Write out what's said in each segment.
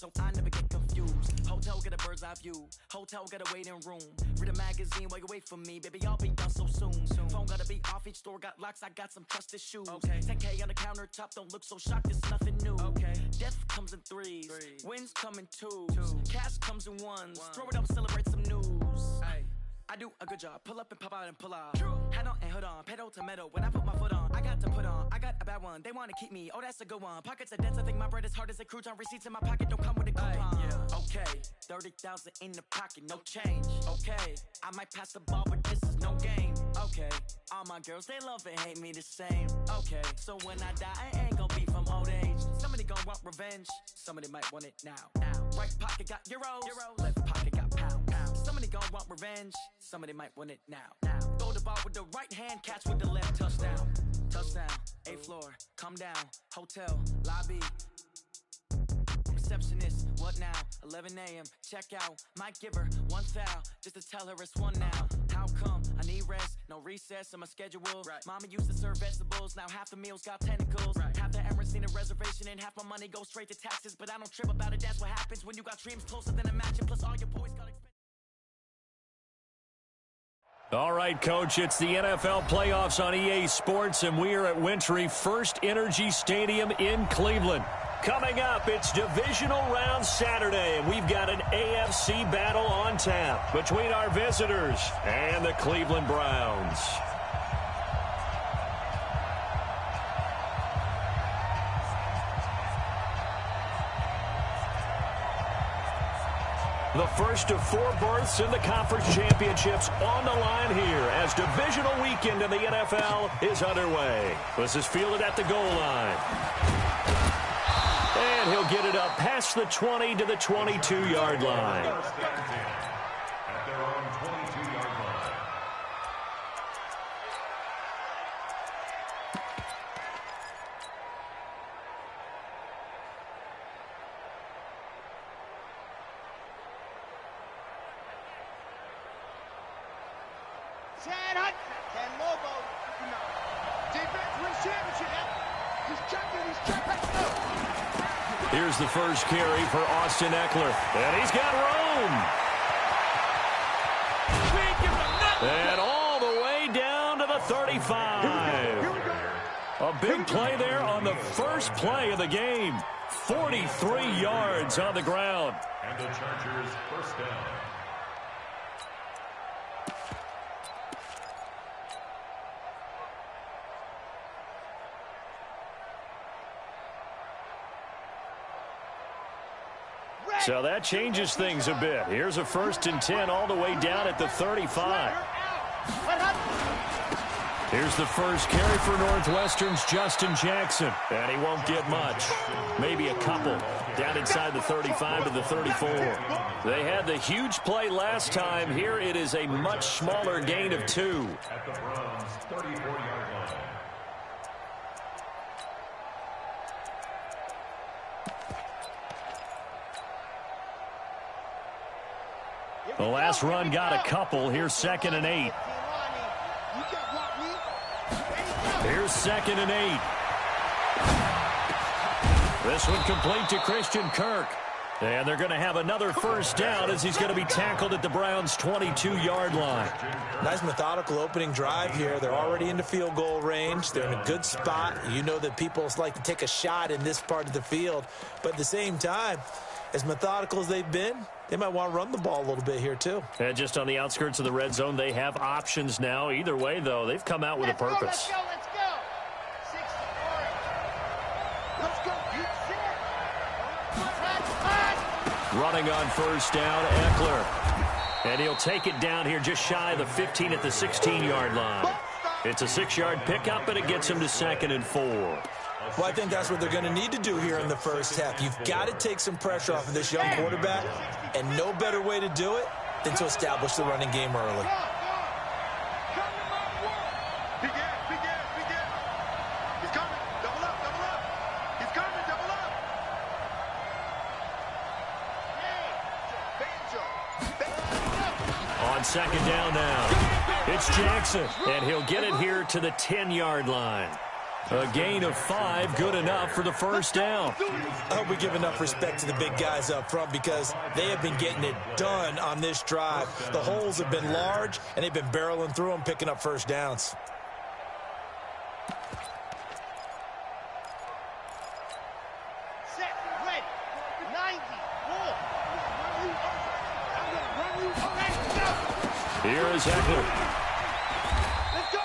so I never get confused. Hotel get a bird's eye view, hotel got a waiting room. Read a magazine while you wait for me, baby, I'll be done so soon. Phone gotta be off, each store got locks, I got some trusted shoes. 10K on the countertop, don't look so shocked, it's nothing new. Death comes in threes, wins come in twos, cash comes in ones. Throw it up, celebrate some news. I do a good job, pull up and pop out and pull out. Head on and hood on, pedal to metal. When I put my foot on, I got to put on. I got a bad one, they wanna keep me, oh that's a good one. Pockets are dense, I think my bread is hard as a crouton. Receipts in my pocket don't come with a coupon. Okay, 30,000 in the pocket, no change. Okay, I might pass the ball, but this is no game. Okay, all my girls, they love and hate me the same. Okay, so when I die, I ain't gon' be from old age. Somebody gon' want revenge, somebody might want it now. Right pocket got euros, left pocket got pounds. Somebody gon' want revenge, somebody might want it now. Throw the ball with the right hand, catch with the left, touchdown. Touchdown, 8th floor, come down, hotel, lobby. Receptionist, what now? 11 a.m., check out. Might give her one foul, just to tell her it's one now. How come? I need rest, no recess on my schedule. Mama used to serve vegetables, now half the meals got tentacles. Half the Emirates need a reservation and half my money goes straight to taxes. But I don't trip about it, that's what happens when you got dreams closer than a mansion. Plus all your boys got expensive. All right, Coach, it's the NFL playoffs on EA Sports, and we are at Wintry First Energy Stadium in Cleveland. Coming up, it's Divisional Round Saturday, and we've got an AFC battle on tap between our visitors and the Cleveland Browns. The first of 4 berths in the conference championships on the line here as divisional weekend in the NFL is underway. This is fielded at the goal line. And he'll get it up past the 20 to the 22-yard line. At their own 22-yard line. Ken Lobo. Defense wins championship. He's checking. Here's the first carry for Austin Eckler. And he's got room. And all the way down to the 35. A big play there on the first play of the game. 43 yards on the ground. And the Chargers first down. So that changes things a bit. Here's a 1st and 10 all the way down at the 35. Here's the first carry for Northwestern's Justin Jackson. And he won't get much. Maybe a couple. Down inside the 35 to the 34. They had the huge play last time. Here it is a much smaller gain of 2. At the Browns' 34-yard line. The last run got a couple. Here's 2nd and 8. Here's 2nd and 8. This one complete to Christian Kirk. And they're going to have another first down as he's going to be tackled at the Browns' 22-yard line. Nice methodical opening drive here. They're already into field goal range. They're in a good spot. You know that people like to take a shot in this part of the field. But at the same time, as methodical as they've been, they might want to run the ball a little bit here too. And just on the outskirts of the red zone, they have options now. Either way, though, they've come out with a purpose. Let's go. 64. Let's go. Running on first down, Eckler. And he'll take it down here just shy of the 15 at the 16-yard line. It's a 6-yard pickup, and it gets him to 2nd and 4. Well, I think that's what they're going to need to do here in the first half. You've got to take some pressure off of this young quarterback, and no better way to do it than to establish the running game early. He's coming. Double up. He's coming. Double up. On 2nd down now, it's Jackson, and he'll get it here to the 10-yard line. A gain of 5, good enough for the first down. I hope we give enough respect to the big guys up front because they have been getting it done on this drive. The holes have been large, and they've been barreling through them, picking up first downs. Set, ready, 90, roll. Here is Eckler.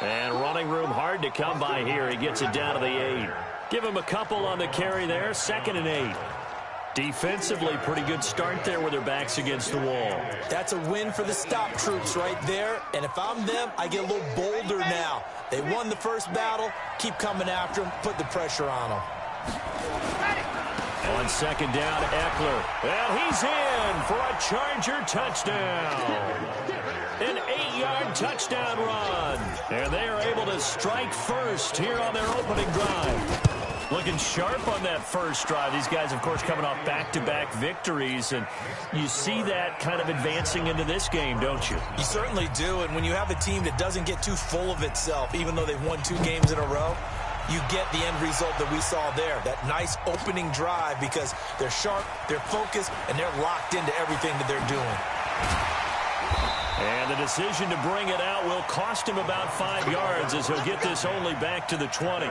And running room hard to come by here. He gets it down to the 8. Give him a couple on the carry there. 2nd and 8. Defensively, pretty good start there with their backs against the wall. That's a win for the stop troops right there. And if I'm them, I get a little bolder now. They won the first battle. Keep coming after them. Put the pressure on them. On 2nd down, Eckler. And he's in for a Charger touchdown. An 8-yard touchdown run. And they are able to strike first here on their opening drive. Looking sharp on that first drive. These guys, of course, coming off back-to-back victories. And you see that kind of advancing into this game, don't you? You certainly do. And when you have a team that doesn't get too full of itself, even though they've won 2 games in a row, you get the end result that we saw there, that nice opening drive because they're sharp, they're focused, and they're locked into everything that they're doing. And the decision to bring it out will cost him about 5 yards as he'll get this only back to the 20.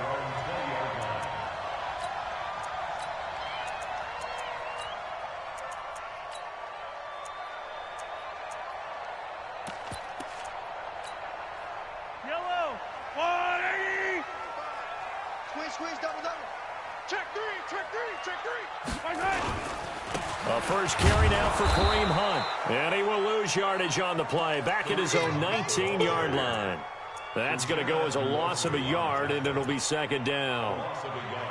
Yellow, 180. Squeeze, double. Check 3. A first carry now for Kareem Hunt. And he will lose yardage on the play. Back at his own 19-yard line. That's going to go as a loss of a yard, and it'll be 2nd down.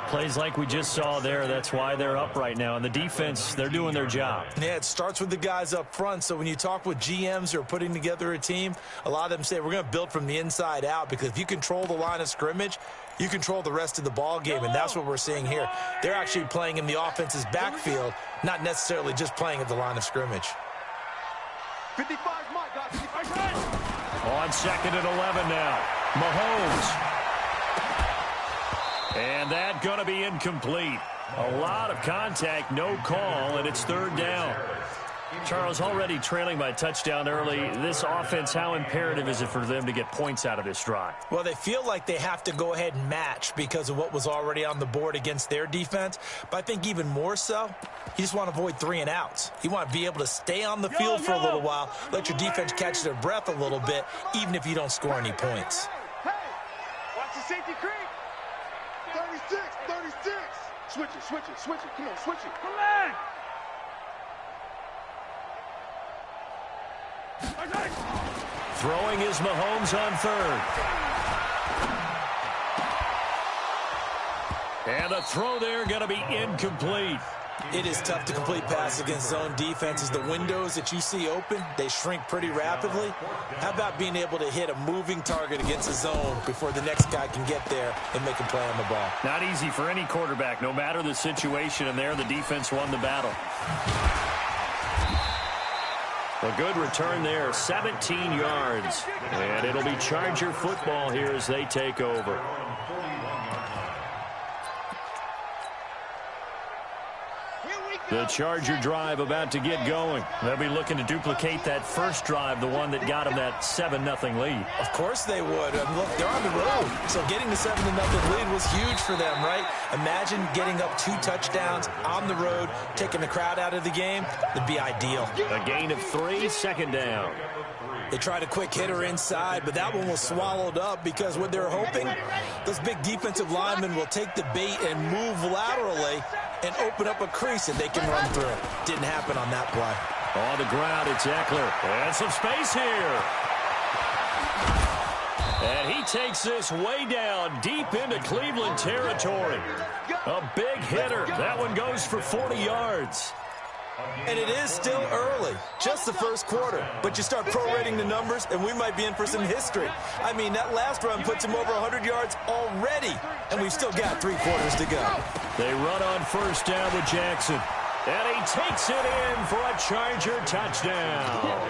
Plays like we just saw there. That's why they're up right now. And the defense, they're doing their job. Yeah, it starts with the guys up front. So when you talk with GMs who are putting together a team, a lot of them say we're going to build from the inside out because if you control the line of scrimmage, you control the rest of the ball game, and that's what we're seeing here. They're actually playing in the offense's backfield, not necessarily just playing at the line of scrimmage. 55, Mike, got 55. On 2nd and 11 now. Mahomes. And that going to be incomplete. A lot of contact, no call, and it's 3rd down. Charles, already trailing by touchdown early. This offense, how imperative is it for them to get points out of this drive? Well, they feel like they have to go ahead and match because of what was already on the board against their defense. But I think even more so, you just want to avoid 3 and outs. You want to be able to stay on the field for a little while, let your defense catch their breath a little bit, even if you don't score any points. Hey, watch the safety creep. 36. Switch it. Come on, switch it. Come on. Throwing is Mahomes on 3rd. And a throw there going to be incomplete. It is tough to complete passes against zone defenses. The windows that you see open, they shrink pretty rapidly. How about being able to hit a moving target against a zone before the next guy can get there and make a play on the ball? Not easy for any quarterback, no matter the situation, and there the defense won the battle. A good return there, 17 yards. And it'll be Charger football here as they take over. The Charger drive about to get going. They'll be looking to duplicate that first drive, the one that got them that 7-0 lead. Of course they would. And look, they're on the road. So getting the 7-0 lead was huge for them, right? Imagine getting up 2 touchdowns on the road, taking the crowd out of the game. That'd be ideal. A gain of 3, 2nd down. They tried a quick hitter inside, but that one was swallowed up because what they're hoping, those big defensive linemen will take the bait and move laterally and open up a crease that they can run through. Didn't happen on that play. On the ground, it's Eckler. And some space here. And he takes this way down, deep into Cleveland territory. A big hitter. That one goes for 40 yards. And it is still early, just the first quarter. But you start prorating the numbers, and we might be in for some history. I mean, that last run puts him over 100 yards already, and we've still got 3 quarters to go. They run on first down with Jackson. And he takes it in for a Charger touchdown.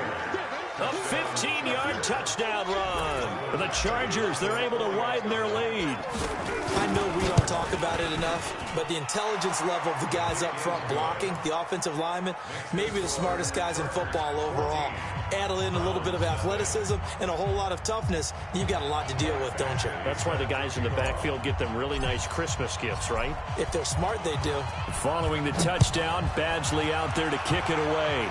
A 15-yard touchdown run. For the Chargers, they're able to widen their lead. I know we don't talk about it enough, but the intelligence level of the guys up front blocking, the offensive linemen, maybe the smartest guys in football overall. Add in a little bit of athleticism and a whole lot of toughness, you've got a lot to deal with, don't you? That's why the guys in the backfield get them really nice Christmas gifts, right? If they're smart, they do. Following the touchdown, Badgley out there to kick it away.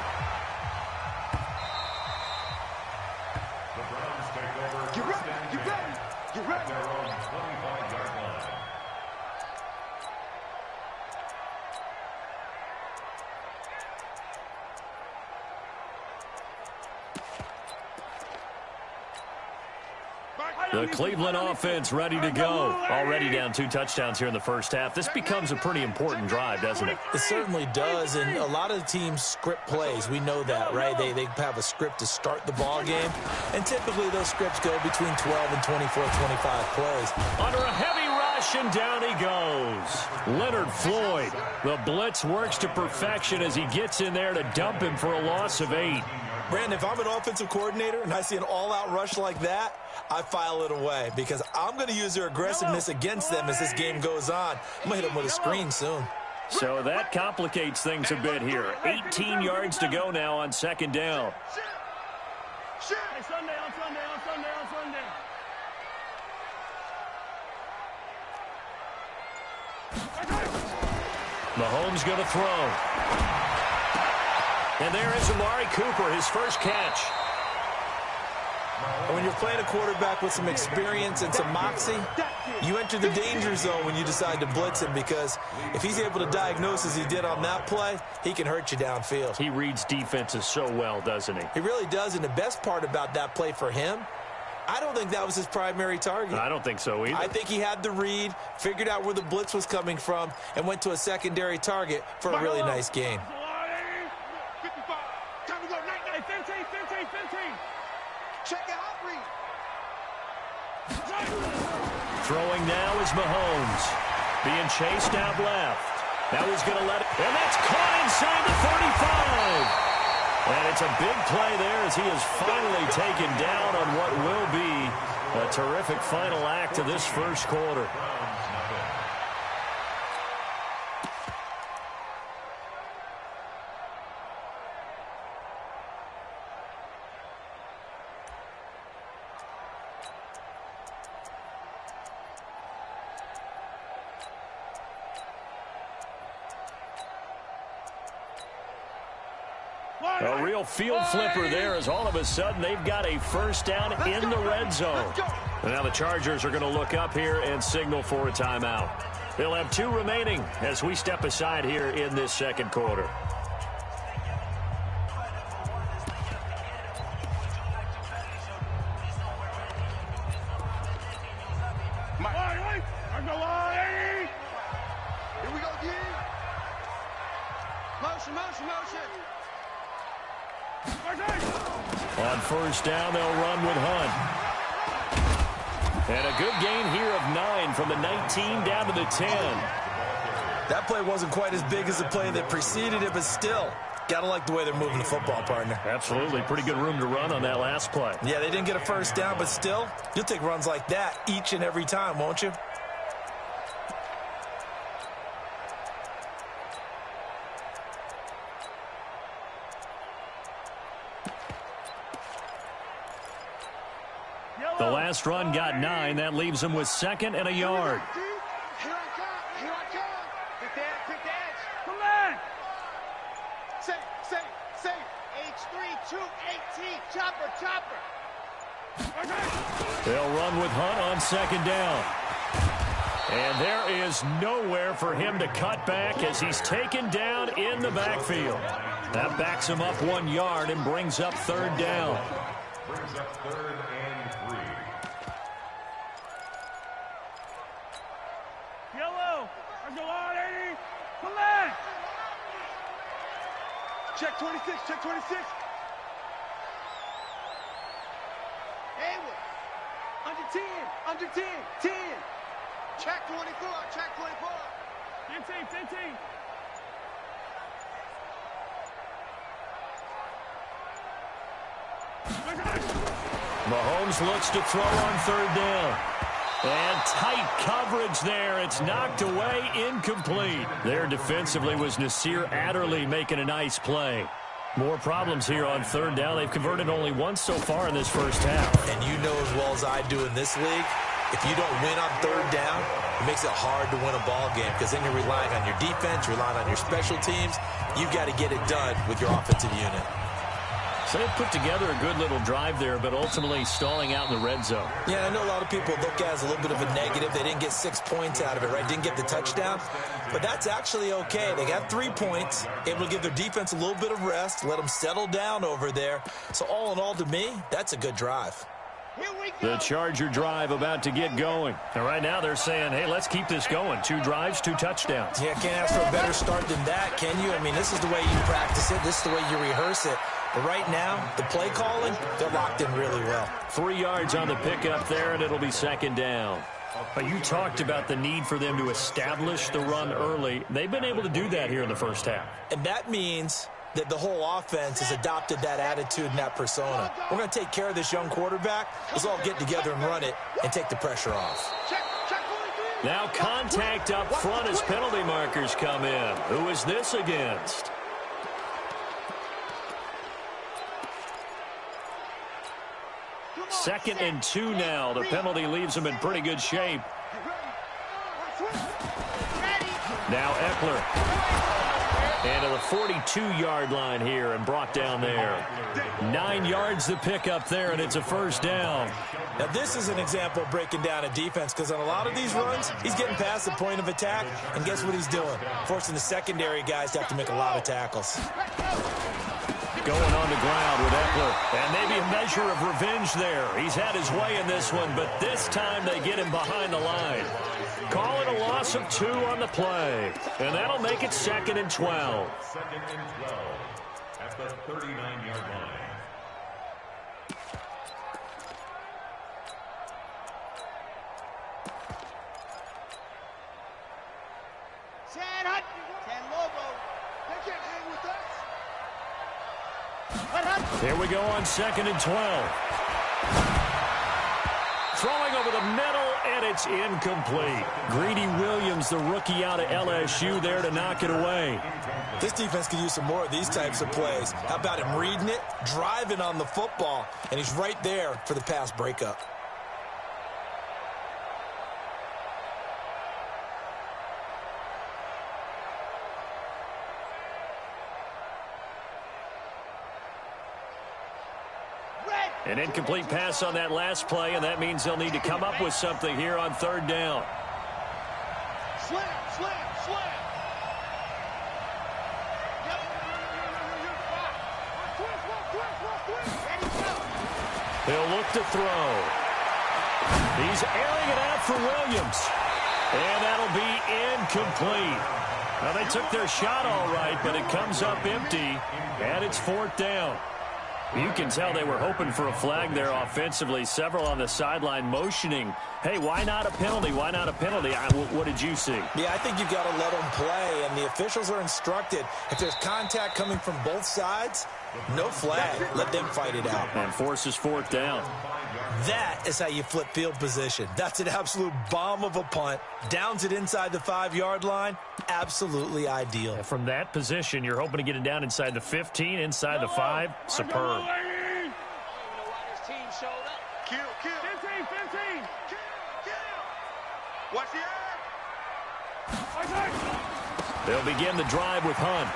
The Browns take over. Get ready, get ready, get ready. Their own 25-yard line. The Cleveland offense ready to go. Already down 2 touchdowns here in the first half. This becomes a pretty important drive, doesn't it? It certainly does, and a lot of the teams script plays. We know that, right? They have a script to start the ball game, and typically those scripts go between 12 and 24, 25 plays. Under a heavy rush, and down he goes. Leonard Floyd. The blitz works to perfection as he gets in there to dump him for a loss of 8. Brandon, if I'm an offensive coordinator and I see an all-out rush like that, I file it away because I'm going to use their aggressiveness against them as this game goes on. I'm going to hit them with a screen soon. So that complicates things a bit here. 18 yards to go now on second down. Shit. Hey, Sunday, on Sunday, on Sunday, on Sunday. Mahomes going to throw. And there is Amari Cooper, his first catch. And when you're playing a quarterback with some experience and some moxie, you enter the danger zone when you decide to blitz him because if he's able to diagnose as he did on that play, he can hurt you downfield. He reads defenses so well, doesn't he? He really does, and the best part about that play for him, I don't think that was his primary target. I don't think so either. I think he had the read, figured out where the blitz was coming from, and went to a secondary target for a really nice gain. 55. Time to go. 15. Check it out, read. Throwing now is Mahomes. Being chased out left. Now he's going to let it. And that's caught inside the 35. And it's a big play there as he is finally taken down on what will be a terrific final act of this first quarter. A real field flipper there as all of a sudden they've got a first down in the red zone. And now the Chargers are going to look up here and signal for a timeout. They'll have 2 remaining as we step aside here in this second quarter. Here we go, D. Motion. On first down, they'll run with Hunt. And a good gain here of 9 from the 19 down to the 10. That play wasn't quite as big as the play that preceded it, but still, gotta like the way they're moving the football, partner. Absolutely. Pretty good room to run on that last play. Yeah, they didn't get a first down, but still, you'll take runs like that each and every time, won't you? The last run got 9. That leaves him with 2nd and a yard. Here I come. Quick edge. Come on. Safe. H3-2-18. Chopper. They'll run with Hunt on 2nd down. And there is nowhere for him to cut back as he's taken down in the backfield. That backs him up 1 yard and brings up 3rd down. Brings up 3rd and 3. Yellow. Let's go on, 80. Come on. Check 26. Haywood. Under 10. 10. Check 24. 15. Mahomes looks to throw on third down. And tight coverage there. It's knocked away, incomplete. There defensively was Nasir Adderley making a nice play. More problems here on third down. They've converted only once so far in this first half. And you know as well as I do in this league, if you don't win on third down, it makes it hard to win a ball game because then you're relying on your defense, relying on your special teams. You've got to get it done with your offensive unit. So they put together a good little drive there, but ultimately stalling out in the red zone. Yeah, I know a lot of people look at it as a little bit of a negative. They didn't get 6 points out of it, right? Didn't get the touchdown. But that's actually okay. They got 3 points, able to give their defense a little bit of rest, let them settle down over there. So all in all, to me, that's a good drive. The Charger drive about to get going. And right now they're saying, hey, let's keep this going. 2 drives, 2 touchdowns. Yeah, can't ask for a better start than that, can you? I mean, this is the way you practice it. This is the way you rehearse it. But right now, the play calling, they're locked in really well. 3 yards on the pickup there, and it'll be second down. But you talked about the need for them to establish the run early. They've been able to do that here in the first half. And that means that the whole offense has adopted that attitude and that persona. We're going to take care of this young quarterback. Let's all get together and run it and take the pressure off. Now contact up front as penalty markers come in. Who is this against? Second and 2 now. The penalty leaves them in pretty good shape. Now Eckler. And to the 42-yard line here and brought down there. 9 yards to pick up there, and it's a first down. Now, this is an example of breaking down a defense because on a lot of these runs, he's getting past the point of attack, and guess what he's doing? Forcing the secondary guys to have to make a lot of tackles. Going on the ground with Eckler. And maybe a measure of revenge there. He's had his way in this one, but this time they get him behind the line. Call it a loss of 2 on the play. And that'll make it 2nd and 12. 2nd and 12 at the 39-yard line. Here we go on 2nd and 12. Throwing over the middle, and it's incomplete. Greedy Williams, the rookie out of LSU, there to knock it away. This defense could use some more of these types of plays. How about him reading it, driving on the football, and he's right there for the pass breakup. An incomplete pass on that last play, and that means they'll need to come up with something here on third down. Slam, slam, slam. He'll look to throw. He's airing it out for Williams. And that'll be incomplete. Now, they took their shot all right, but it comes up empty, and it's 4th down. You can tell they were hoping for a flag there offensively. Several on the sideline motioning, hey, why not a penalty? Why not a penalty? What did you see? Yeah, I think you've got to let them play, and the officials are instructed. If there's contact coming from both sides, no flag. Let them fight it out. And forces 4th down. That is how you flip field position. That's an absolute bomb of a punt. Downs it inside the 5-yard line. Absolutely ideal. And from that position, you're hoping to get it down inside the 15, inside the 5. Superb. Kill, kill. 15, 15. Kill, kill. Watch the eye. They'll begin the drive with Hunt.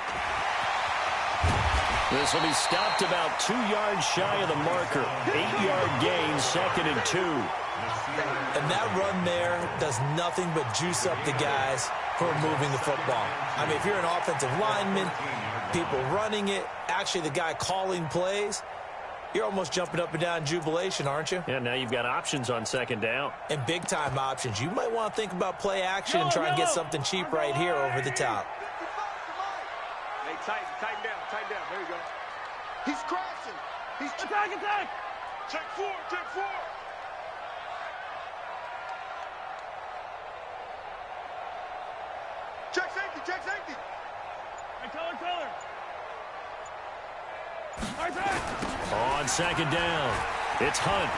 This will be stopped about 2 yards shy of the marker. 8-yard gain, 2nd and 2. And that run there does nothing but juice up the guys who are moving the football. I mean, if you're an offensive lineman, people running it, actually the guy calling plays, you're almost jumping up and down in jubilation, aren't you? Yeah, now you've got options on 2nd down. And big-time options. You might want to think about play action and try and get something cheap right here over the top. Hey, tighten down. There you go. He's crashing. He's attack. Check 4. Check safety. Hey, color. On on second down. It's Hunt.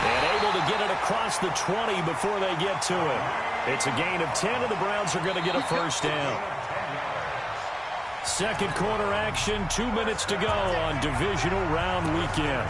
And able to get it across the 20 before they get to it. It's a gain of 10, and the Browns are going to get a first down. Second quarter action, 2 minutes to go on divisional round weekend.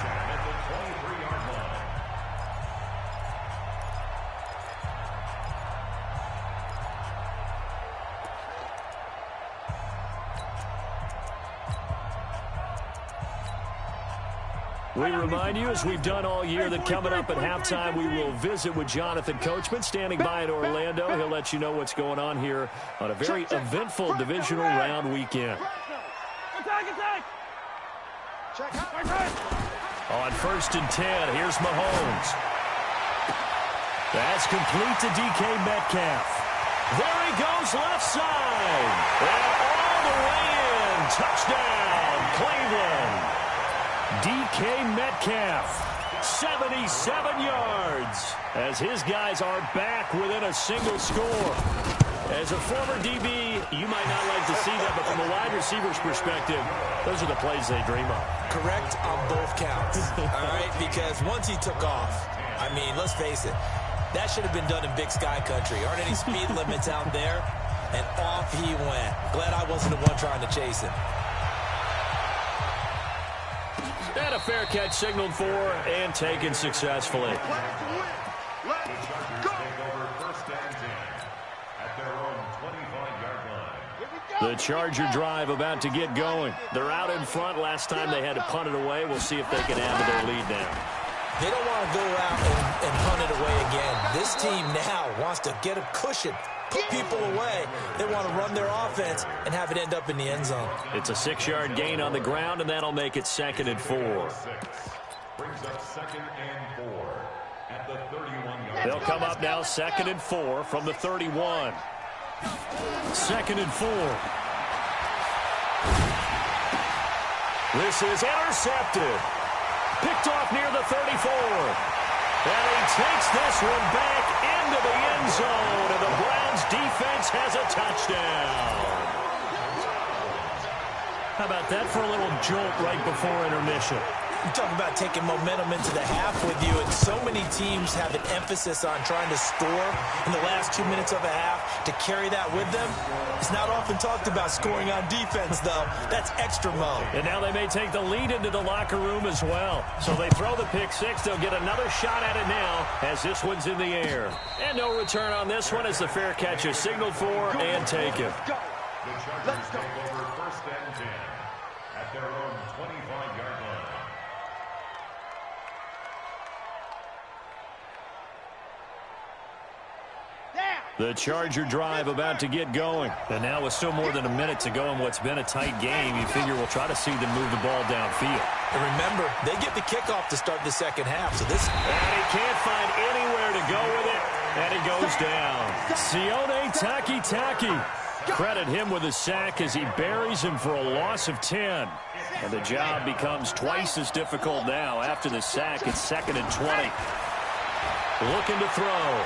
We remind you, as we've done all year, that coming up at halftime, we will visit with Jonathan Coachman, standing by in Orlando. He'll let you know what's going on here on a very eventful divisional round weekend. On 1st and 10, here's Mahomes. That's complete to DK Metcalf. There he goes, left side. And all the way in. Touchdown, Cleveland. DK Metcalf, 77 yards, as his guys are back within a single score. As a former DB, you might not like to see that, but from a wide receiver's perspective, those are the plays they dream of. Correct on both counts, all right? Because once he took off, I mean, let's face it, that should have been done in Big Sky Country. Aren't any speed limits out there? And off he went. Glad I wasn't the one trying to chase him. And a fair catch signaled for and taken successfully. The Charger drive about to get going. They're out in front. Last time they had to punt it away. We'll see if they can add to their lead now. They don't want to go out and punt it away again. This team now wants to get a cushion, put people away. They want to run their offense and have it end up in the end zone. It's a 6-yard gain on the ground, and that'll make it 2nd and 4. Brings up 2nd and 4 at the 31-yard. They'll come up now 2nd and 4 from the 31. 2nd and 4. This is intercepted. Picked off near the 34. And he takes this one back into the end zone, and the Browns defense has a touchdown. How about that for a little jolt right before intermission? You talk about taking momentum into the half with you, and so many teams have an emphasis on trying to score in the last 2 minutes of a half to carry that with them. It's not often talked about scoring on defense, though. That's extra mode. And now they may take the lead into the locker room as well. So they throw the pick six. They'll get another shot at it now as this one's in the air. And no return on this one as the fair catch is signaled for and taken. The Chargers take over 1st and 10 at their own 25-yard line. The Charger drive about to get going. And now with still more than a minute to go in what's been a tight game, you figure we'll try to see them move the ball downfield. And remember, they get the kickoff to start the second half. So this. And he can't find anywhere to go with it. And he goes down. Sione Takitaki. Credit him with a sack as he buries him for a loss of 10. And the job becomes twice as difficult now. After the sack, it's 2nd and 20. Looking to throw.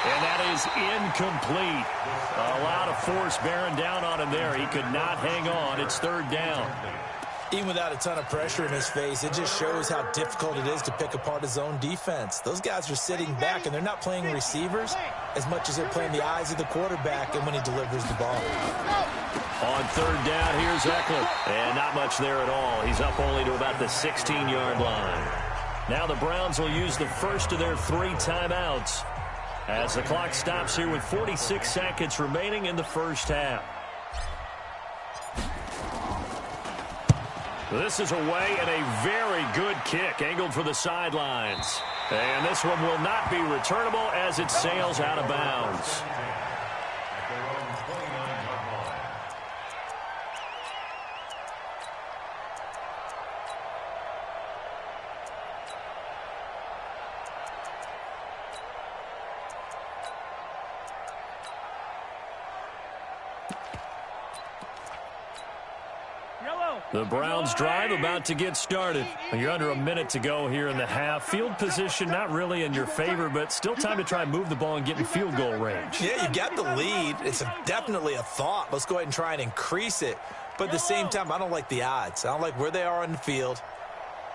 And that is incomplete. A lot of force bearing down on him there. He could not hang on. It's 3rd down. Even without a ton of pressure in his face, it just shows how difficult it is to pick apart his own defense. Those guys are sitting back, and they're not playing receivers as much as they're playing the eyes of the quarterback and when he delivers the ball. On 3rd down, here's Eckler. And not much there at all. He's up only to about the 16-yard line. Now the Browns will use the first of their 3 timeouts as the clock stops here with 46 seconds remaining in the first half. This is away and a very good kick angled for the sidelines. And this one will not be returnable as it sails out of bounds. At their own 29-yard line. Yellow. The Browns drive about to get started. You're under a minute to go here in the half. Field position not really in your favor, but still time to try and move the ball and get in field goal range. Yeah, you got the lead. It's definitely a thought. Let's go ahead and try and increase it. But at the same time, I don't like the odds. I don't like where they are on the field.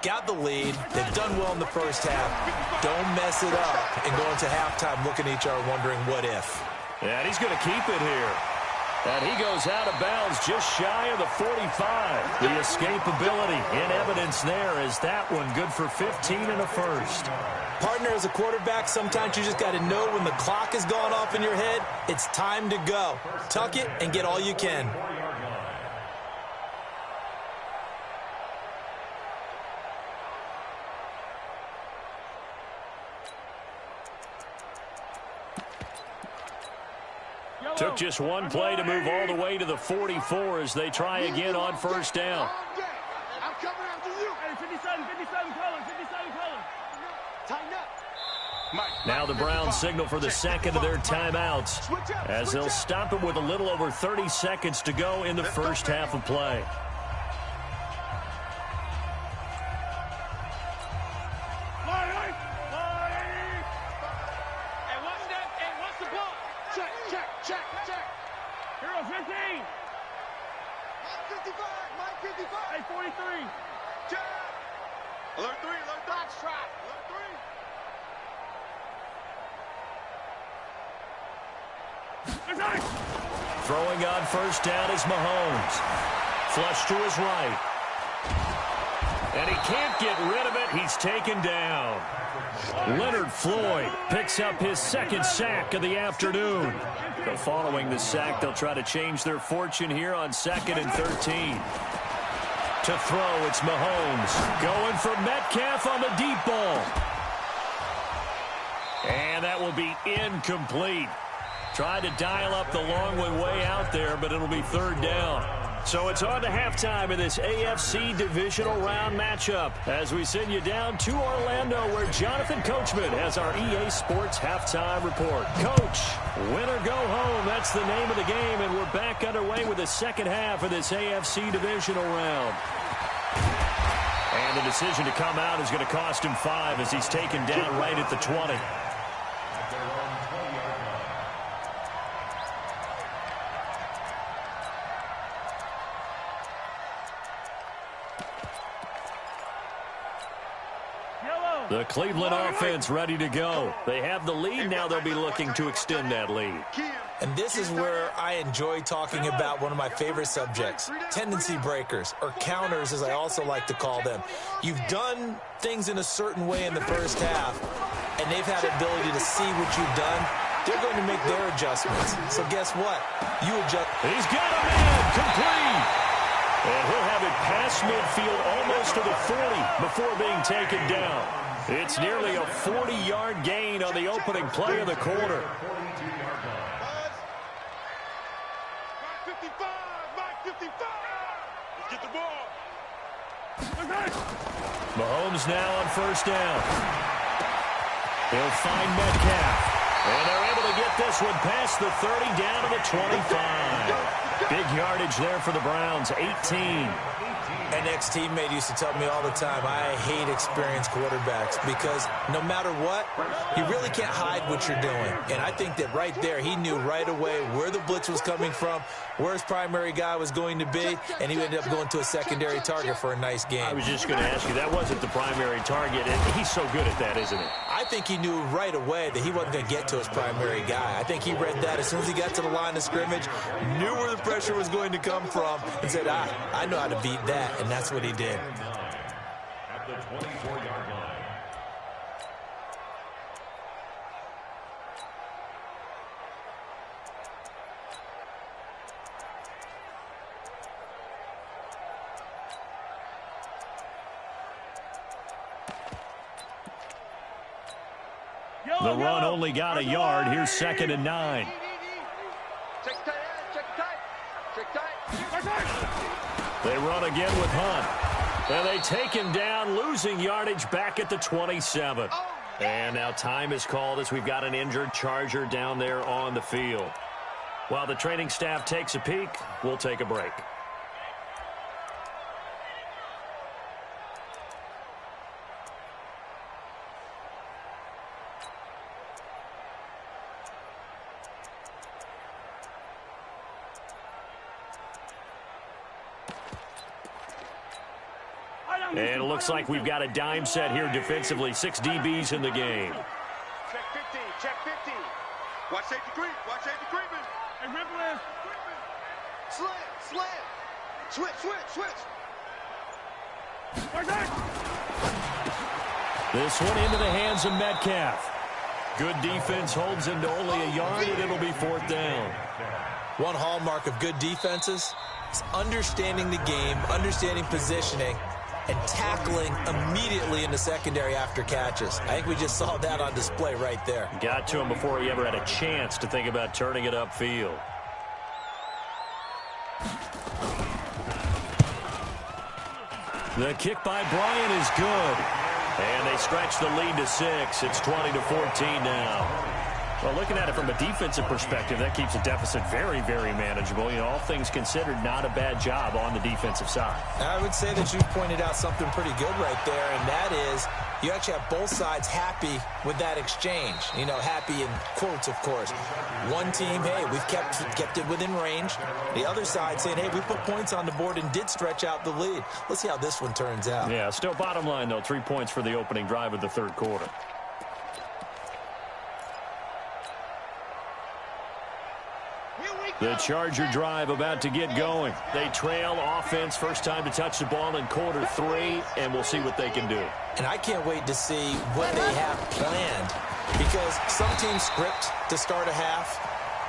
Got the lead. They've done well in the first half. Don't mess it up and go into halftime looking at each other wondering what if. And he's going to keep it here. And he goes out of bounds just shy of the 45. The escapability in evidence there as that one good for 15 and a first. Partner, as a quarterback, sometimes you just got to know when the clock has gone off in your head, it's time to go. Tuck it and get all you can. Took just one play to move all the way to the 44 as they try again on first down. I'm coming after you. Hey, 57 colors. Tighten up. Now the Browns signal for the second of their timeouts as they'll stop it with a little over 30 seconds to go in the first half of play. Throwing on first down is Mahomes. Flush to his right. And he can't get rid of it. He's taken down. Leonard Floyd picks up his second sack of the afternoon. But following the sack, they'll try to change their fortune here on 2nd and 13. To throw, it's Mahomes. Going for Metcalf on the deep ball. And that will be incomplete. Tried to dial up the long way out there, but it'll be third down. So it's on to halftime in this AFC divisional round matchup as we send you down to Orlando where Jonathan Coachman has our EA Sports halftime report. Coach, win or go home, that's the name of the game, and we're back underway with the second half of this AFC divisional round. And the decision to come out is going to cost him 5 as he's taken down right at the 20. The Cleveland offense ready to go. They have the lead. Now they'll be looking to extend that lead. And this is where I enjoy talking about one of my favorite subjects, tendency breakers, or counters as I also like to call them. You've done things in a certain way in the first half, and they've had the ability to see what you've done. They're going to make their adjustments. So guess what? You adjust. He's got a man complete. And he'll have it past midfield almost to the 40 before being taken down. It's nearly a 40-yard gain on the opening play of the quarter. Get the ball. Mahomes now on first down. He'll find Metcalf. And they're able to get this one past the 30 down to the 25. Big yardage there for the Browns, 18. An ex-teammate used to tell me all the time, I hate experienced quarterbacks because no matter what, you really can't hide what you're doing. And I think that right there, he knew right away where the blitz was coming from, where his primary guy was going to be, and he ended up going to a secondary target for a nice game. I was just going to ask you, that wasn't the primary target, and he's so good at that, isn't he? I think he knew right away that he wasn't going to get to his primary guy. I think he read that as soon as he got to the line of scrimmage, knew where the pressure was going to come from, and said, I know how to beat that. And that's what he did. At the 24-yard line. The run only got a yard. Here's 2nd and 9. Check tight, check tight. They run again with Hunt. And they take him down, losing yardage back at the 27. And now time is called as we've got an injured Charger down there on the field. While the training staff takes a peek, we'll take a break. And it looks like we've got a dime set here defensively. 6 DBs in the game. Check 50. Check 50. Watch safety creep. Watch safety creeping. Hey, Ripley. Slam. Slam. Switch. Switch. Switch. This one into the hands of Metcalf. Good defense holds him to only a yard, and it'll be 4th down. One hallmark of good defenses is understanding the game, understanding positioning, and tackling immediately in the secondary after catches. I think we just saw that on display right there. Got to him before he ever had a chance to think about turning it upfield. The kick by Bryant is good. And they stretch the lead to 6. It's 20-14 now. Well, looking at it from a defensive perspective, that keeps the deficit very, very manageable. You know, all things considered, not a bad job on the defensive side. I would say that you pointed out something pretty good right there, and that is you actually have both sides happy with that exchange. You know, happy in quotes, of course. One team, hey, we've kept it within range. The other side saying, hey, we put points on the board and did stretch out the lead. Let's see how this one turns out. Yeah, still bottom line, though, 3 points for the opening drive of the 3rd quarter. The Charger drive about to get going. They trail offense, first time to touch the ball in quarter 3, and we'll see what they can do. And I can't wait to see what they have planned, because some teams script to start a half.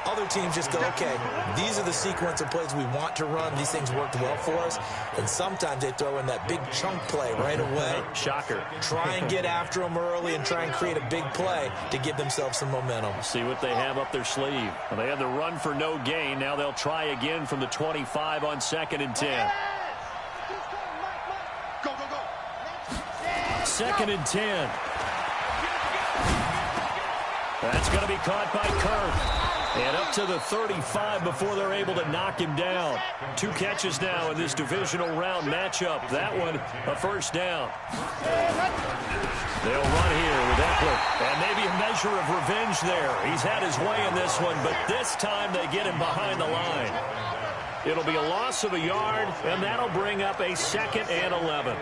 Other teams just go, okay, these are the sequence of plays we want to run. These things worked well for us. And sometimes they throw in that big chunk play right away. Shocker. Try and get after them early and try and create a big play to give themselves some momentum. See what they have up their sleeve. Well, they had the run for no gain. Now they'll try again from the 25 on 2nd and 10. Go, go, go. 2nd and 10. That's going to be caught by Kirk. And up to the 35 before they're able to knock him down. 2 catches now in this divisional round matchup. That one, a 1st down. They'll run here with Eckler. And maybe a measure of revenge there. He's had his way in this one, but this time they get him behind the line. It'll be a loss of a yard, and that'll bring up a 2nd and 11.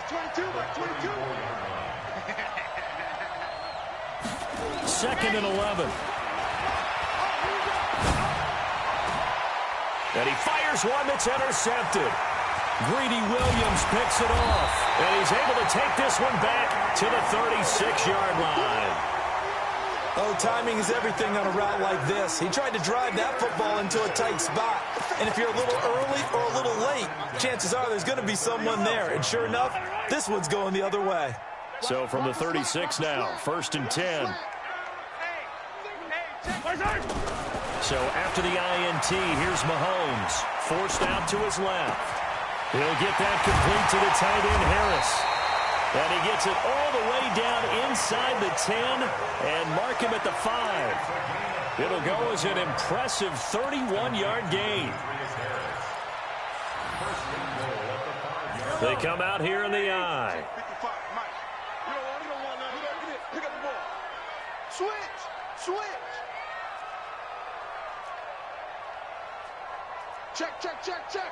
22, 22. 2nd and 11. And he fires one that's intercepted. Greedy Williams picks it off. And he's able to take this one back to the 36-yard line. Oh, timing is everything on a route like this. He tried to drive that football into a tight spot. And if you're a little early or a little late, chances are there's going to be someone there. And sure enough, this one's going the other way. So from the 36 now, 1st and 10. So after the INT, here's Mahomes. Forced out to his left. He'll get that complete to the tight end, Harris. And he gets it all the way down inside the 10 and mark him at the 5. It'll go as an impressive 31-yard gain. They come out here in the I. Pick up the ball. Switch. Switch. Check, check, check, check.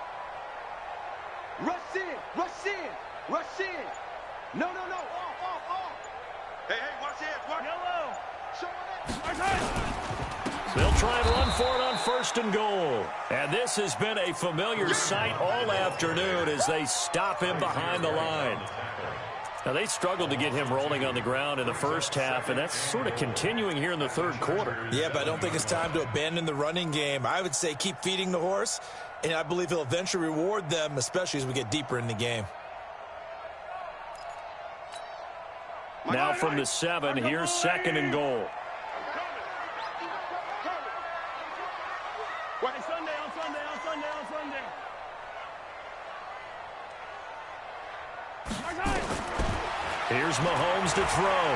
Rush in, rush in, rush in. No, no, no. Off. Hey, watch it, watch. Yellow. Show it. They'll try and run for it on 1st and goal. And this has been a familiar sight all afternoon as they stop him behind the line. Now, they struggled to get him rolling on the ground in the 1st half, and that's sort of continuing here in the 3rd quarter. Yeah, but I don't think it's time to abandon the running game. I would say keep feeding the horse, and I believe he'll eventually reward them, especially as we get deeper in the game. Now from the 7, here's 2nd and goal. Here's Mahomes to throw.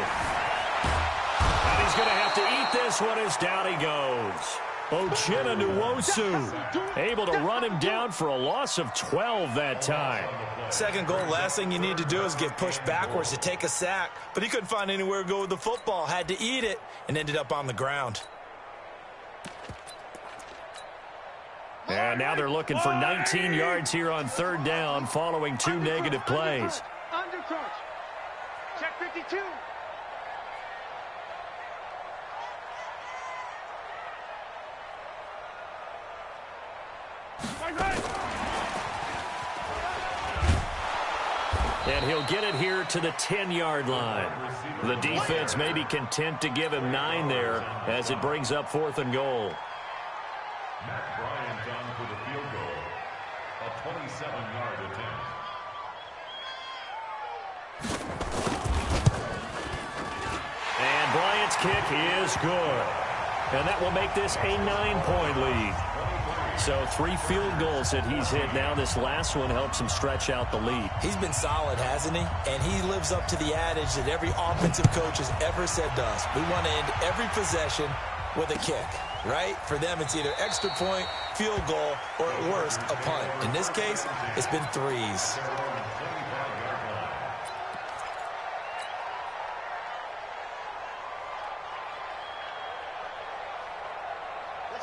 And he's going to have to eat this one as down he goes. Uchenna Nwosu able to run him down for a loss of 12 that time. 2nd goal, last thing you need to do is get pushed backwards to take a sack. But he couldn't find anywhere to go with the football, had to eat it, and ended up on the ground. And now they're looking for 19 yards here on third down following 2 negative plays. Under crunch. Check 52. And he'll get it here to the 10-yard line. The defense may be content to give him 9 there as it brings up 4th and goal. Matt Bryant down for the field goal. A 27-yard attempt. And Bryant's kick is good. And that will make this a 9-point lead. So 3 field goals that he's hit now. This last one helps him stretch out the lead. He's been solid, hasn't he? And he lives up to the adage that every offensive coach has ever said to us. We want to end every possession with a kick, right? For them, it's either extra point, field goal, or at worst, a punt. In this case, it's been 3s.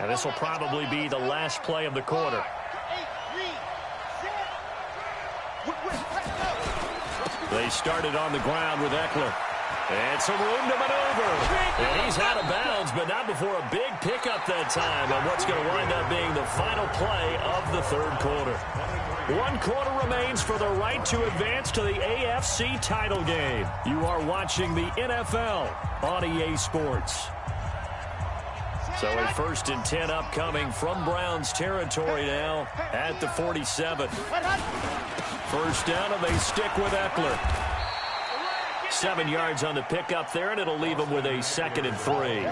And this will probably be the last play of the quarter. They started on the ground with Eckler. And some room to maneuver. And he's out of bounds, but not before a big pickup that time on what's going to wind up being the final play of the third quarter. 1 quarter remains for the right to advance to the AFC title game. You are watching the NFL on EA Sports. So a 1st and 10 upcoming from Browns territory now at the 47. First down, and they stick with Eckler. 7 yards on the pickup there, and it'll leave him with a 2nd and 3.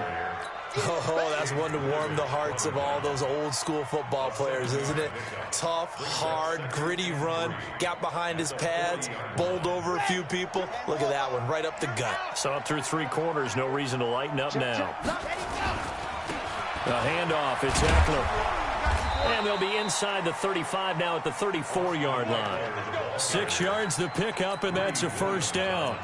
Oh, that's one to warm the hearts of all those old school football players, isn't it? Tough, hard, gritty run, got behind his pads, bowled over a few people. Look at that one, right up the gut. So up through 3 quarters, no reason to lighten up now. A handoff, it's Eckler. And they'll be inside the 35 now at the 34-yard line. 6 yards the pickup, and that's a first down.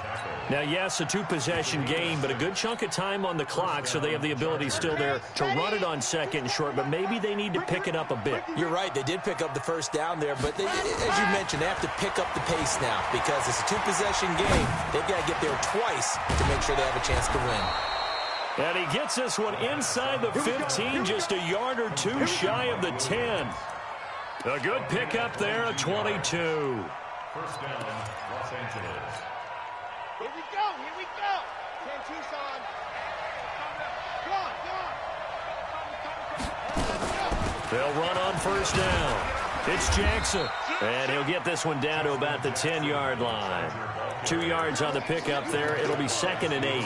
Now, yes, a 2-possession game, but a good chunk of time on the clock, so they have the ability still there to run it on 2nd and short, but maybe they need to pick it up a bit. You're right. They did pick up the first down there, but they, as you mentioned, they have to pick up the pace now because it's a 2-possession game. They've got to get there twice to make sure they have a chance to win. And he gets this one inside the 15, just a yard or 2 shy of the 10. A good pickup there, a 22. First down, Los Angeles. Here we go, here we go. 10 Tucson. Go. They'll run on first down. It's Jackson. And he'll get this one down to about the 10-yard line. 2 yards on the pickup there. It'll be 2nd and 8.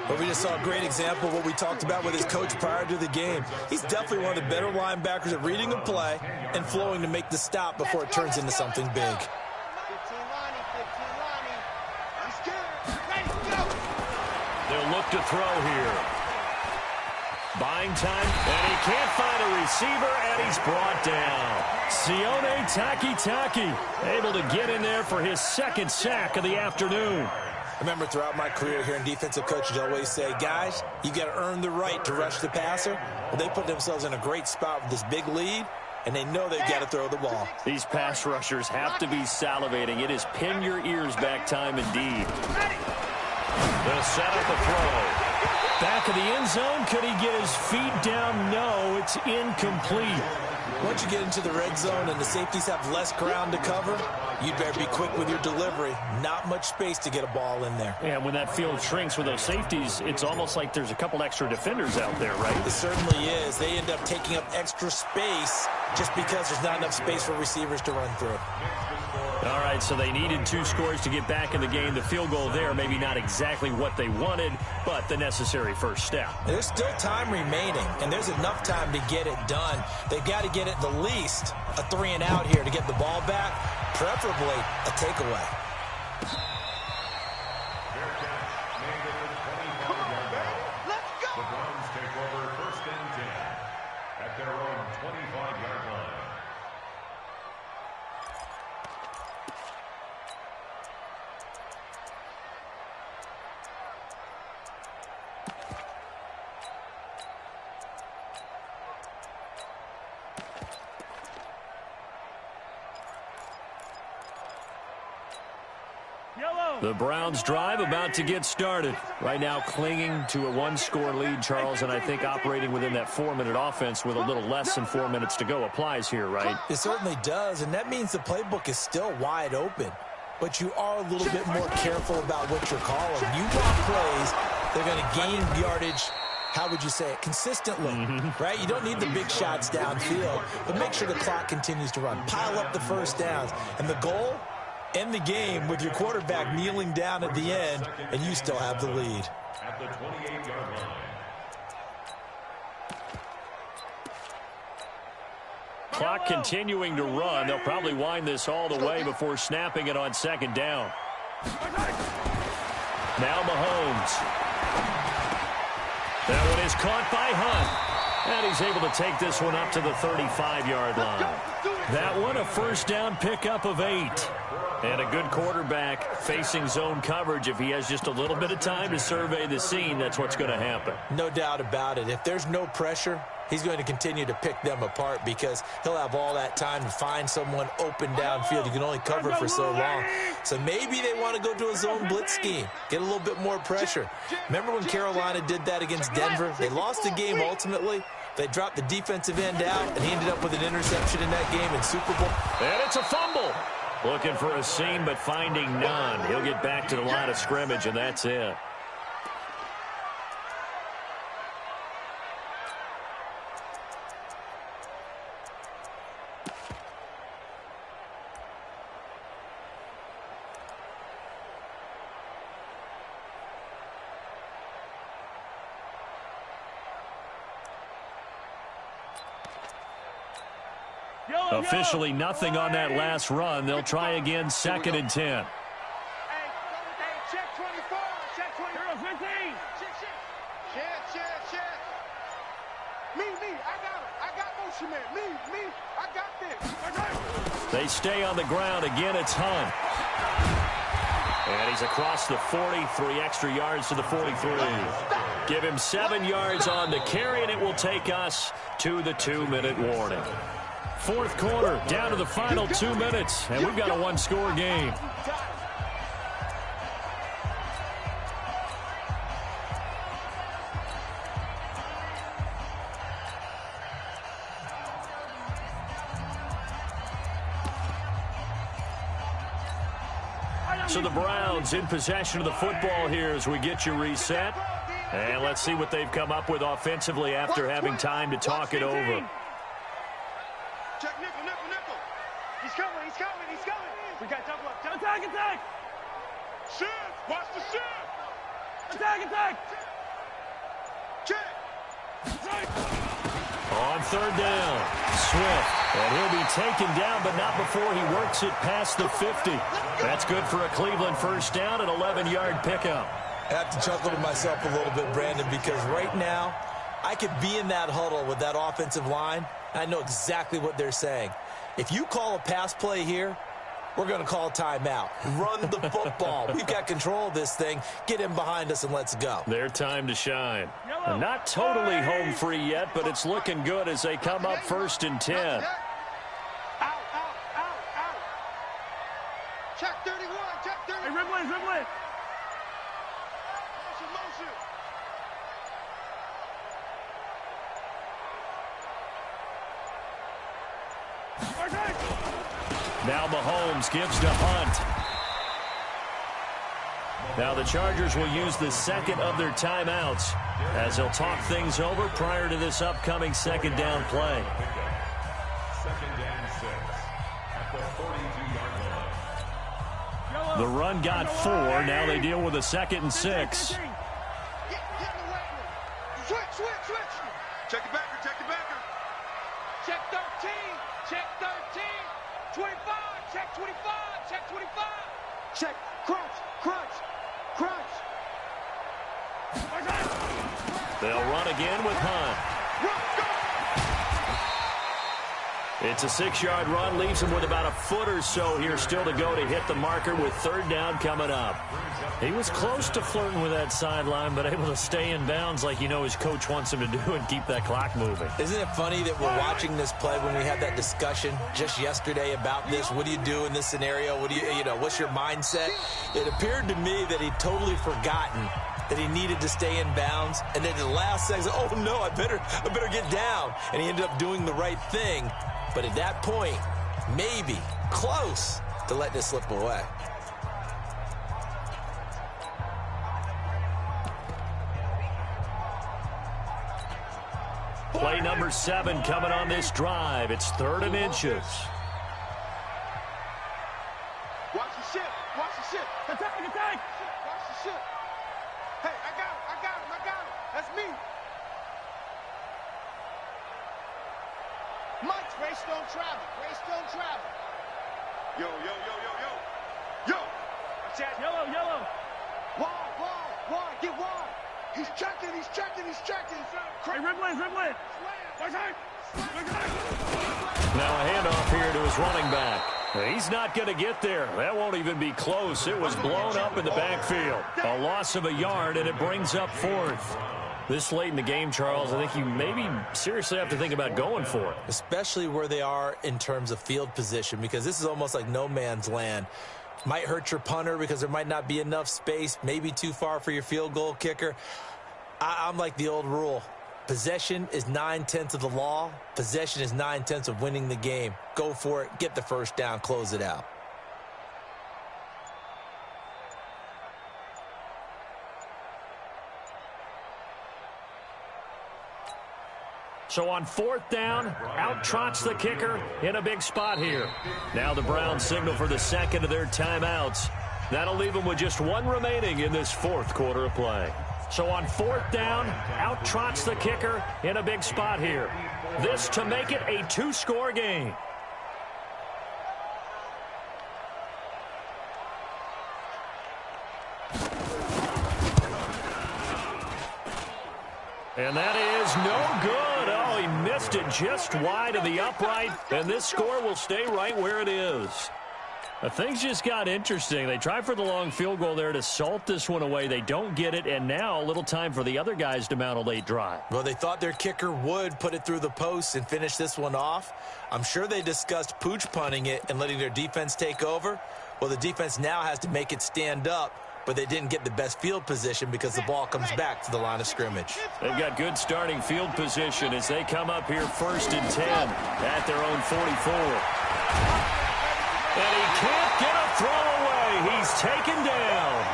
But we just saw a great example of what we talked about with his coach prior to the game. He's definitely one of the better linebackers at reading a play and flowing to make the stop before it turns into something big. 15 Lonnie. I'm scared. Ready, go. They'll look to throw here. Buying time, and he can't find a receiver, and he's brought down. Sione Takitaki able to get in there for his 2nd sack of the afternoon. I remember throughout my career here in defensive coaches always say, guys, you got to earn the right to rush the passer. Well, they put themselves in a great spot with this big lead, and they know they've got to throw the ball. These pass rushers have to be salivating. It is pin your ears back time indeed. They'll set up a throw. Back of the end zone. Could he get his feet down? No, it's incomplete. Once you get into the red zone and the safeties have less ground to cover, you'd better be quick with your delivery. Not much space to get a ball in there. Yeah, when that field shrinks with those safeties, it's almost like there's a couple extra defenders out there, right? It certainly is. They end up taking up extra space just because there's not enough space for receivers to run through. All right, so they needed 2 scores to get back in the game. The field goal there, maybe not exactly what they wanted, but the necessary first step. There's still time remaining, and there's enough time to get it done. They've got to get at the least a 3 and out here to get the ball back, preferably a takeaway. Let's go. The Browns take over 1st and 10 at their own 25-yard line. The Browns drive about to get started. Right now clinging to a one-score lead, Charles, and I think operating within that 4-minute offense with a little less than 4 minutes to go applies here, right? It certainly does, and that means the playbook is still wide open. But you are a little bit more careful about what you're calling. You want plays, they're going to gain yardage, how would you say it, consistently, right? You don't need the big shots downfield, but make sure the clock continues to run. Pile up the first downs. And the goal, end the game with your quarterback kneeling down at the end, and you still have the lead. At the 28-yard line. Clock continuing to run. They'll probably wind this all the way before snapping it on second down. Now Mahomes. That one is caught by Hunt. And he's able to take this one up to the 35-yard line. That one, a first down pickup of 8. And a good quarterback facing zone coverage. If he has just a little bit of time to survey the scene, that's what's going to happen. No doubt about it. If there's no pressure, he's going to continue to pick them apart because he'll have all that time to find someone open downfield. You can only cover for so long. So maybe they want to go to a zone blitz scheme, get a little bit more pressure. Remember when Carolina did that against Denver? They lost the game ultimately. They dropped the defensive end out, and he ended up with an interception in that game in Super Bowl. And it's a fumble. Looking for a seam, but finding none. He'll get back to the line of scrimmage, and that's it. Officially nothing on that last run. They'll try again, 2nd and 10. Check 24. Check 24. 15. Check. Me. I got him. I got motion man. Me. I got this. They stay on the ground. Again, it's Hunt. And he's across the 40, 3 extra yards to the 43. Give him 7 yards on the carry, and it will take us to the 2-minute warning. Fourth quarter, down to the final 2 minutes, and we've got a one-score game. So the Browns in possession of the football here as we get you reset. And let's see what they've come up with offensively after having time to talk it over. Check nickel. He's coming. We got double up. Attack. Shift. Watch the shift. Attack. Check. On third down, Swift. And he'll be taken down, but not before he works it past the 50. That's good for a Cleveland first down, an 11-yard pickup. I have to chuckle to myself a little bit, Brandon, because right now I could be in that huddle with that offensive line. I know exactly what they're saying. If you call a pass play here, we're going to call timeout. Run the football. We've got control of this thing. Get him behind us and let's go. Their time to shine. And not totally home free yet, but it's looking good as they come up 1st and 10. Out. Check 31. Hey, Ridley. Motion. Now Mahomes gives to Hunt. Now the Chargers will use the second of their timeouts as they'll talk things over prior to this upcoming second down play. 2nd and 6 at the 42-yard line. The run got 4. Now they deal with a 2nd and 6. Get in the way. Switch. Check the backer. Check 13. Check 13. 25. Check 25. Check. Crunch. They'll run again with Hunt. It's a 6-yard run, leaves him with about a foot or so here still to go to hit the marker with third down coming up. He was close to flirting with that sideline, but able to stay in bounds like his coach wants him to do and keep that clock moving. Isn't it funny that we're watching this play when we had that discussion just yesterday about this? What do you do in this scenario? What do what's your mindset? It appeared to me that he'd totally forgotten that he needed to stay in bounds, and then at the last second, oh no, I better get down. And he ended up doing the right thing. But at that point, maybe close to letting it slip away. Play number 7 coming on this drive. It's 3rd and inches. Watch the ship. Watch the ship. Attack. Watch the ship. Hey, I got him. That's me. Mike, race don't travel. Yo. Watch that. Yellow. Wide. Get wide. He's checking. Hey, Ridley. Now a handoff here to his running back. He's not going to get there. That won't even be close. It was blown up in the backfield. A loss of a yard, and it brings up 4th. This late in the game, Charles, I think you maybe seriously have to think about going for it. Especially where they are in terms of field position, because this is almost like no man's land. Might hurt your punter because there might not be enough space, maybe too far for your field goal kicker. I'm like the old rule. Possession is 9/10 of the law. Possession is 9/10 of winning the game. Go for it. Get the first down. Close it out. So on 4th down, out trots the kicker in a big spot here. Now the Browns signal for the second of their timeouts. That'll leave them with just 1 remaining in this 4th quarter of play. So on 4th down, out trots the kicker in a big spot here. This to make it a 2-score game. And that is no good. Oh, he missed it just wide of the upright, and this score will stay right where it is. Things just got interesting. They try for the long field goal there to salt this one away. They don't get it, and now a little time for the other guys to mount a late drive. Well, they thought their kicker would put it through the post and finish this one off. I'm sure they discussed pooch punting it and letting their defense take over. Well, the defense now has to make it stand up, but they didn't get the best field position because the ball comes back to the line of scrimmage. They've got good starting field position as they come up here 1st and 10 at their own 44. And he can't get a throw away. He's taken down.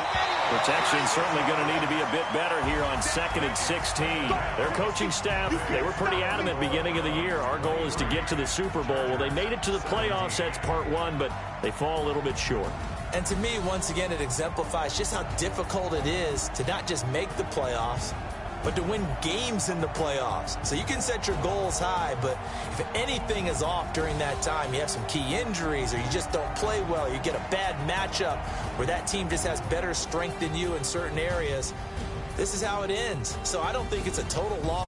Protection certainly going to need to be a bit better here on 2nd and 16. Their coaching staff, they were pretty adamant beginning of the year. Our goal is to get to the Super Bowl. Well, they made it to the playoffs. That's part 1, but they fall a little bit short. And to me, once again, it exemplifies just how difficult it is to not just make the playoffs, but to win games in the playoffs. So you can set your goals high, but if anything is off during that time, you have some key injuries or you just don't play well, you get a bad matchup where that team just has better strength than you in certain areas, this is how it ends. So I don't think it's a total loss.